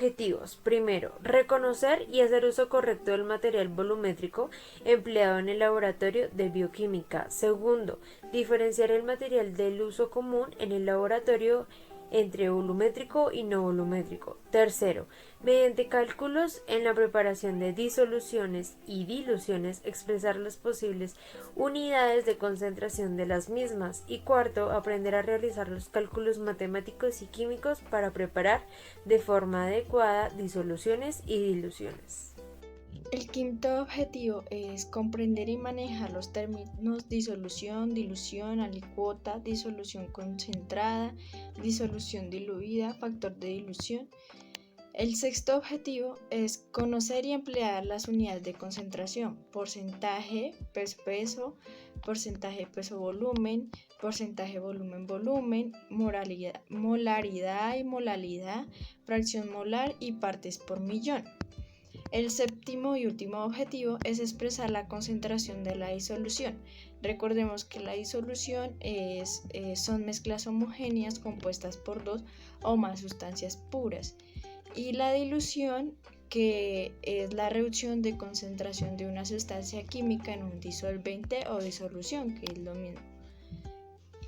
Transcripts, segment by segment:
objetivos. Primero, reconocer y hacer uso correcto del material volumétrico empleado en el laboratorio de bioquímica. Segundo, diferenciar el material del uso común en el laboratorio entre volumétrico y no volumétrico. Tercero, mediante cálculos en la preparación de disoluciones y diluciones, expresar las posibles unidades de concentración de las mismas. Y cuarto, aprender a realizar los cálculos matemáticos y químicos para preparar de forma adecuada disoluciones y diluciones. El quinto objetivo es comprender y manejar los términos disolución, dilución, alicuota, disolución concentrada, disolución diluida, factor de dilución. El sexto objetivo es conocer y emplear las unidades de concentración: porcentaje, peso-peso, porcentaje peso-volumen, porcentaje volumen-volumen, molaridad y molalidad, fracción molar y partes por millón. El séptimo y último objetivo es expresar la concentración de la disolución. Recordemos que la disolución son mezclas homogéneas compuestas por dos o más sustancias puras, y la dilución, que es la reducción de concentración de una sustancia química en un disolvente o disolución, que es lo mismo,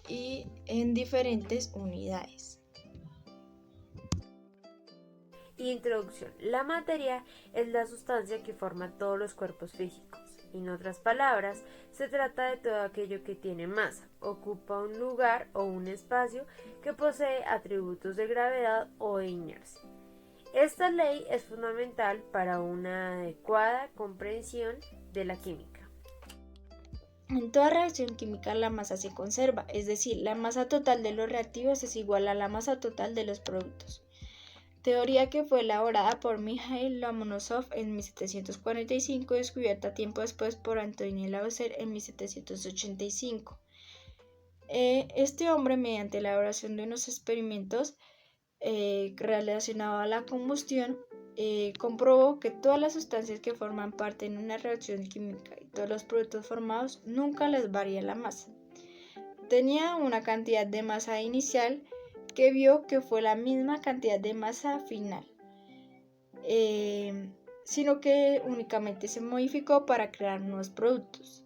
y en diferentes unidades. Introducción. La materia es la sustancia que forma todos los cuerpos físicos. En otras palabras, se trata de todo aquello que tiene masa, ocupa un lugar o un espacio, que posee atributos de gravedad o de inercia. Esta ley es fundamental para una adecuada comprensión de la química. En toda reacción química la masa se conserva, es decir, la masa total de los reactivos es igual a la masa total de los productos. Teoría que fue elaborada por Mikhail Lomonosov en 1745 y descubierta tiempo después por Antoine Lavoisier en 1785. Este hombre, mediante la elaboración de unos experimentos relacionados a la combustión, comprobó que todas las sustancias que forman parte en una reacción química y todos los productos formados nunca les varía la masa. Tenía una cantidad de masa inicial que vio que fue la misma cantidad de masa final, sino que únicamente se modificó para crear nuevos productos.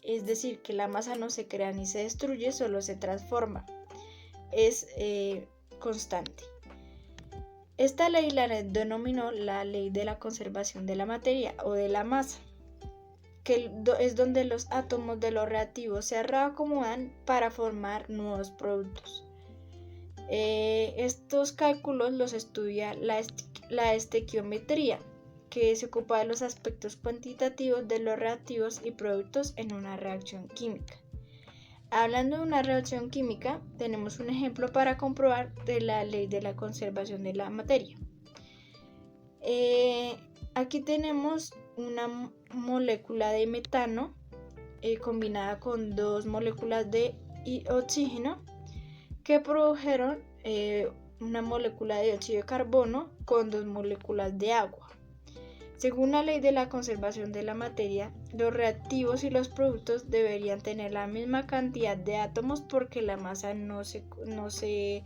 Es decir, que la masa no se crea ni se destruye, solo se transforma. Es constante. Esta ley la denominó la ley de la conservación de la materia o de la masa, que es donde los átomos de los reactivos se reacomodan para formar nuevos productos. Estos cálculos los estudia la estequiometría, que se ocupa de los aspectos cuantitativos de los reactivos y productos en una reacción química. Hablando de una reacción química, tenemos un ejemplo para comprobar de la ley de la conservación de la materia. Aquí tenemos una molécula de metano combinada con dos moléculas de oxígeno, que produjeron una molécula de dióxido de carbono con dos moléculas de agua. Según la ley de la conservación de la materia, los reactivos y los productos deberían tener la misma cantidad de átomos, porque la masa no se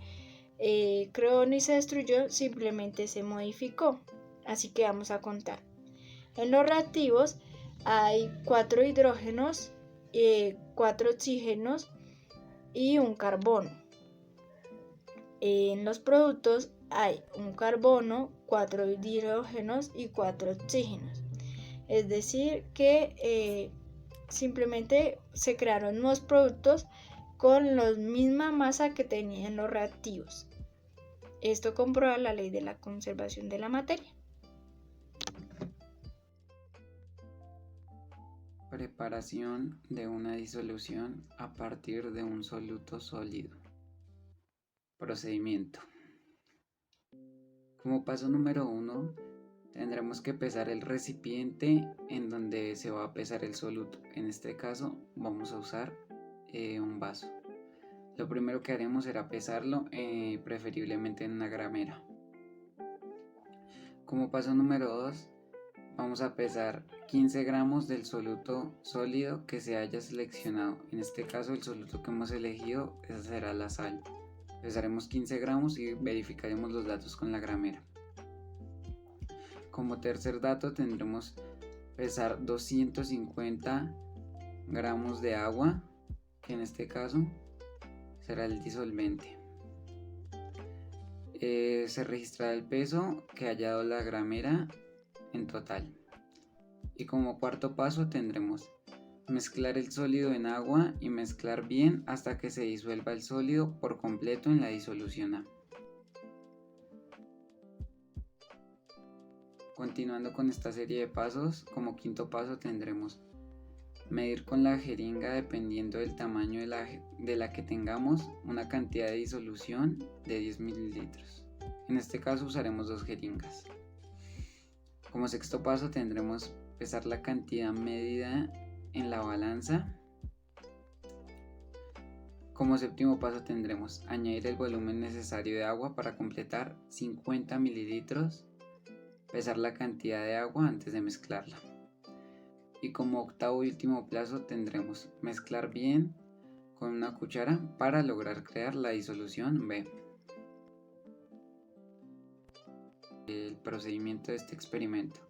creó ni se destruyó, simplemente se modificó. Así que vamos a contar. En los reactivos hay 4 hidrógenos, 4 oxígenos y un carbono. En los productos hay un carbono, 4 hidrógenos y 4 oxígenos. Es decir, que simplemente se crearon nuevos productos con la misma masa que tenían los reactivos. Esto comprueba la ley de la conservación de la materia. Preparación de una disolución a partir de un soluto sólido. Procedimiento. Como paso número 1, tendremos que pesar el recipiente en donde se va a pesar el soluto. En este caso vamos a usar un vaso. Lo primero que haremos será pesarlo, preferiblemente en una gramera. Como paso número 2, vamos a pesar 15 gramos del soluto sólido que se haya seleccionado. En este caso el soluto que hemos elegido será la sal. Pesaremos 15 gramos y verificaremos los datos con la gramera. Como tercer dato tendremos pesar 250 gramos de agua, que en este caso será el disolvente. Se registrará el peso que haya dado la gramera en total. Y como cuarto paso tendremos mezclar el sólido en agua y mezclar bien hasta que se disuelva el sólido por completo en la disolución A. Continuando con esta serie de pasos, como quinto paso tendremos medir con la jeringa, dependiendo del tamaño de la que tengamos, una cantidad de disolución de 10 mililitros. En este caso usaremos 2 jeringas. Como sexto paso tendremos pesar la cantidad medida en la balanza. Como séptimo paso tendremos añadir el volumen necesario de agua para completar 50 mililitros. Pesar la cantidad de agua antes de mezclarla. Y como octavo y último paso tendremos mezclar bien con una cuchara para lograr crear la disolución B. El procedimiento de este experimento.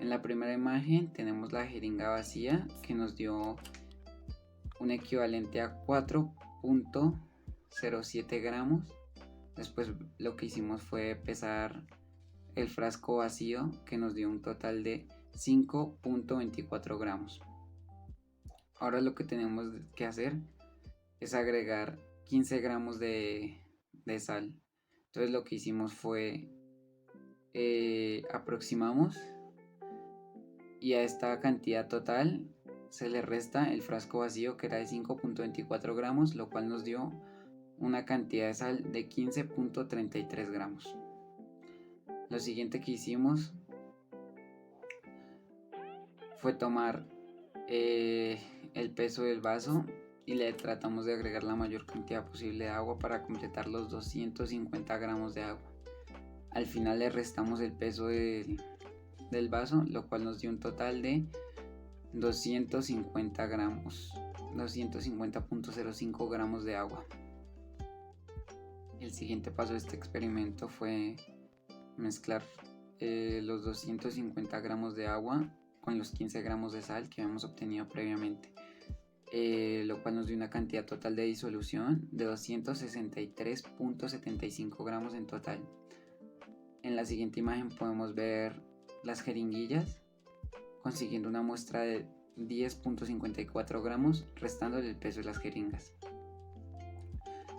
En la primera imagen tenemos la jeringa vacía, que nos dio un equivalente a 4.07 gramos. Después lo que hicimos fue pesar el frasco vacío, que nos dio un total de 5.24 gramos. Ahora lo que tenemos que hacer es agregar 15 gramos de sal. Entonces lo que hicimos fue aproximamos, y a esta cantidad total se le resta el frasco vacío, que era de 5.24 gramos, lo cual nos dio una cantidad de sal de 15.33 gramos. Lo siguiente que hicimos fue tomar el peso del vaso y le tratamos de agregar la mayor cantidad posible de agua para completar los 250 gramos de agua. Al final le restamos el peso del vaso, lo cual nos dio un total de 250 gramos, 250.05 gramos de agua. El siguiente paso de este experimento fue mezclar los 250 gramos de agua con los 15 gramos de sal que habíamos obtenido previamente, lo cual nos dio una cantidad total de disolución de 263.75 gramos en total. En la siguiente imagen podemos ver las jeringuillas consiguiendo una muestra de 10.54 gramos, restándole el peso de las jeringas.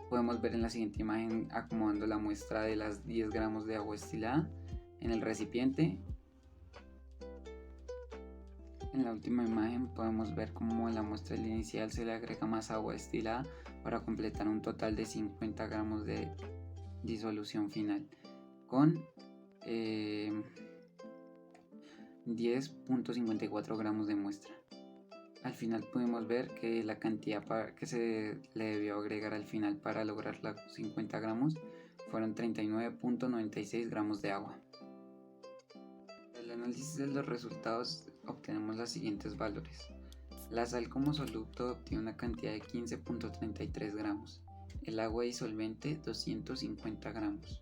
Podemos ver en la siguiente imagen acomodando la muestra de las 10 gramos de agua destilada en el recipiente. En la última imagen podemos ver cómo a la muestra inicial se le agrega más agua destilada para completar un total de 50 gramos de disolución final con 10.54 gramos de muestra. Al final pudimos ver que la cantidad que se le debió agregar al final para lograr los 50 gramos fueron 39.96 gramos de agua. En el análisis de los resultados obtenemos los siguientes valores. La sal como soluto obtiene una cantidad de 15.33 gramos, el agua disolvente 250 gramos.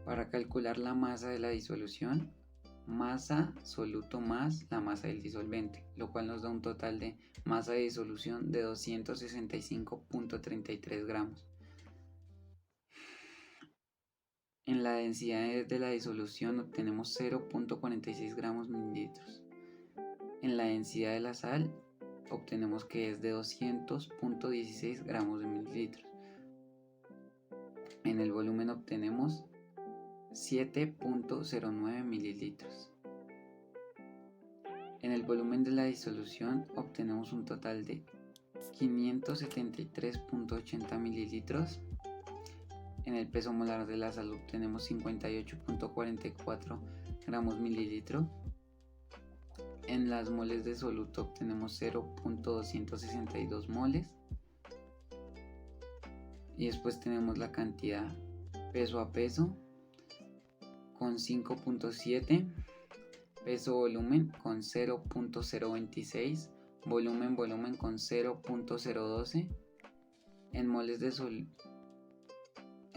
Para calcular la masa de la disolución, masa soluto más la masa del disolvente, lo cual nos da un total de masa de disolución de 265.33 gramos. En la densidad de la disolución obtenemos 0.46 gramos mililitros. En la densidad de la sal obtenemos que es de 200.16 gramos de mililitros. En el volumen obtenemos 7.09 mililitros. En el volumen de la disolución obtenemos un total de 573.80 mililitros. En el peso molar de la sal obtenemos 58.44 gramos mililitro. En las moles de soluto obtenemos 0.262 moles. Y después tenemos la cantidad peso a peso con 5.7, peso volumen con 0.026, volumen con 0.012.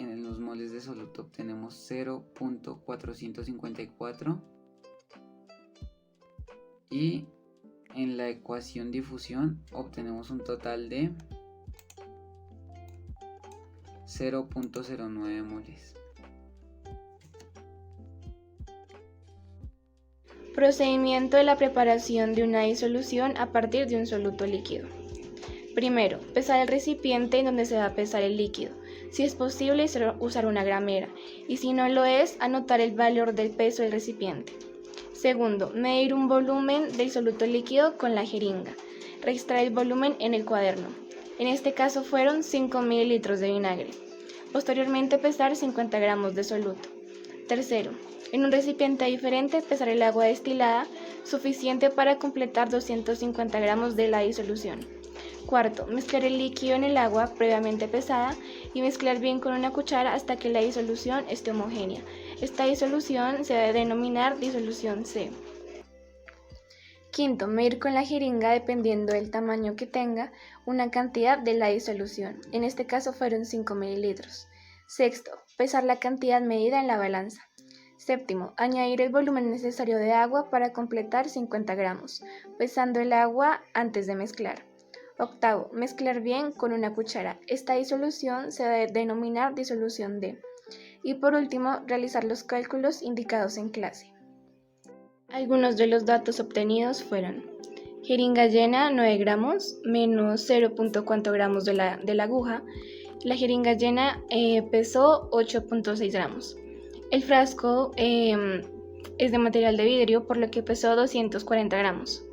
En los moles de soluto obtenemos 0.454 y en la ecuación difusión obtenemos un total de 0.09 moles. Procedimiento de la preparación de una disolución a partir de un soluto líquido. Primero, pesar el recipiente en donde se va a pesar el líquido. Si es posible, usar una gramera y si no lo es, anotar el valor del peso del recipiente. Segundo, medir un volumen del soluto líquido con la jeringa. Registrar el volumen en el cuaderno. En este caso fueron 5 mililitros de vinagre. Posteriormente pesar 50 gramos de soluto. Tercero, en un recipiente diferente pesar el agua destilada suficiente para completar 250 gramos de la disolución. Cuarto, mezclar el líquido en el agua previamente pesada y mezclar bien con una cuchara hasta que la disolución esté homogénea. Esta disolución se debe denominar disolución C. Quinto, medir con la jeringa, dependiendo del tamaño que tenga, una cantidad de la disolución. En este caso fueron 5 mililitros. Sexto, pesar la cantidad medida en la balanza. Séptimo, añadir el volumen necesario de agua para completar 50 gramos, pesando el agua antes de mezclar. Octavo, mezclar bien con una cuchara. Esta disolución se debe denominar disolución D. Y por último, realizar los cálculos indicados en clase. Algunos de los datos obtenidos fueron: jeringa llena 9 gramos menos 0.4 gramos de la aguja. La jeringa llena pesó 8.6 gramos. El frasco es de material de vidrio, por lo que pesó 240 gramos.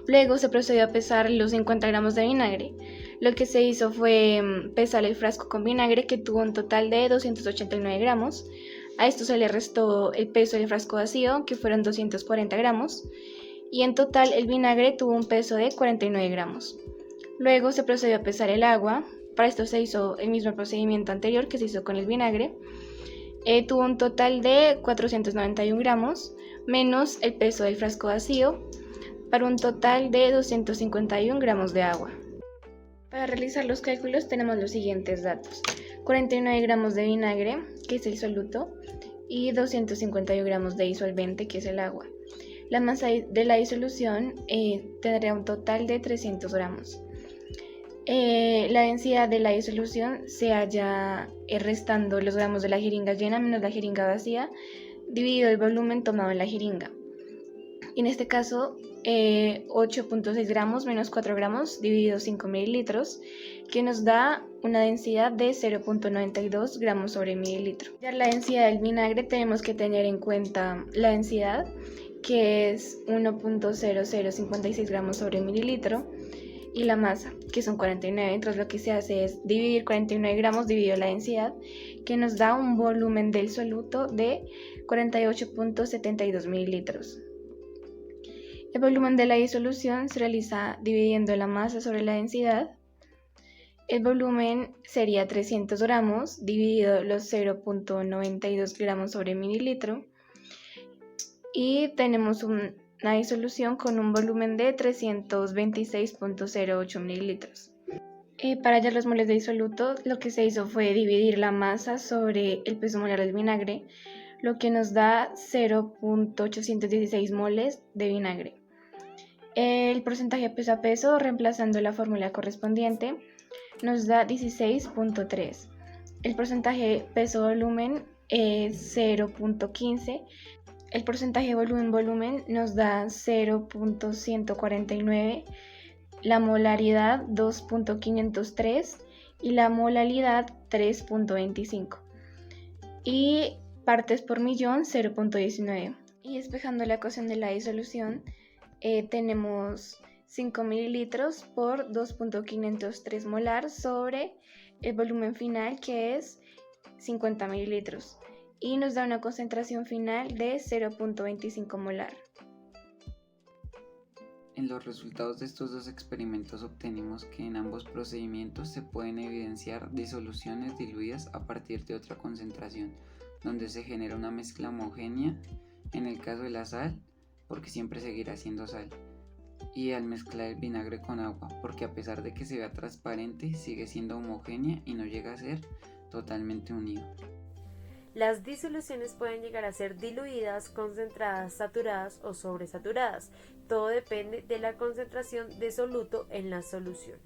Luego se procedió a pesar los 50 gramos de vinagre. Lo que se hizo fue pesar el frasco con vinagre, que tuvo un total de 289 gramos. A esto se le restó el peso del frasco vacío, que fueron 240 gramos. Y en total el vinagre tuvo un peso de 49 gramos. Luego se procedió a pesar el agua. Para esto se hizo el mismo procedimiento anterior que se hizo con el vinagre. Tuvo un total de 491 gramos, menos el peso del frasco vacío, para un total de 251 gramos de agua. Para realizar los cálculos tenemos los siguientes datos: 49 gramos de vinagre, que es el soluto, y 251 gramos de disolvente, que es el agua. La masa de la disolución tendría un total de 300 gramos. La densidad de la disolución se halla restando los gramos de la jeringa llena menos la jeringa vacía, dividido el volumen tomado en la jeringa. En este caso, 8.6 gramos menos 4 gramos dividido 5 mililitros, que nos da una densidad de 0.92 gramos sobre mililitro. Ya la densidad del vinagre tenemos que tener en cuenta la densidad, que es 1.0056 gramos sobre mililitro, y la masa, que son 49. Entonces lo que se hace es dividir 49 gramos dividido la densidad, que nos da un volumen del soluto de 48.72 mililitros. El volumen de la disolución se realiza dividiendo la masa sobre la densidad. El volumen sería 300 gramos dividido los 0.92 gramos sobre mililitro. Y tenemos una disolución con un volumen de 326.08 mililitros. Para hallar los moles de disoluto, lo que se hizo fue dividir la masa sobre el peso molar del vinagre, lo que nos da 0.816 moles de vinagre. El porcentaje peso a peso, reemplazando la fórmula correspondiente, nos da 16.3. El porcentaje peso-volumen es 0.15. El porcentaje volumen-volumen nos da 0.149, la molaridad 2.503 y la molalidad 3.25. Y partes por millón 0.19. Y despejando la ecuación de la disolución, tenemos 5 mililitros por 2.503 molar sobre el volumen final, que es 50 mililitros, y nos da una concentración final de 0.25 molar. En los resultados de estos dos experimentos obtenimos que en ambos procedimientos se pueden evidenciar disoluciones diluidas a partir de otra concentración, donde se genera una mezcla homogénea, en el caso de la sal, porque siempre seguirá siendo sal, y al mezclar el vinagre con agua, porque a pesar de que se vea transparente, sigue siendo homogénea y no llega a ser totalmente unido. Las disoluciones pueden llegar a ser diluidas, concentradas, saturadas o sobresaturadas. Todo depende de la concentración de soluto en la solución.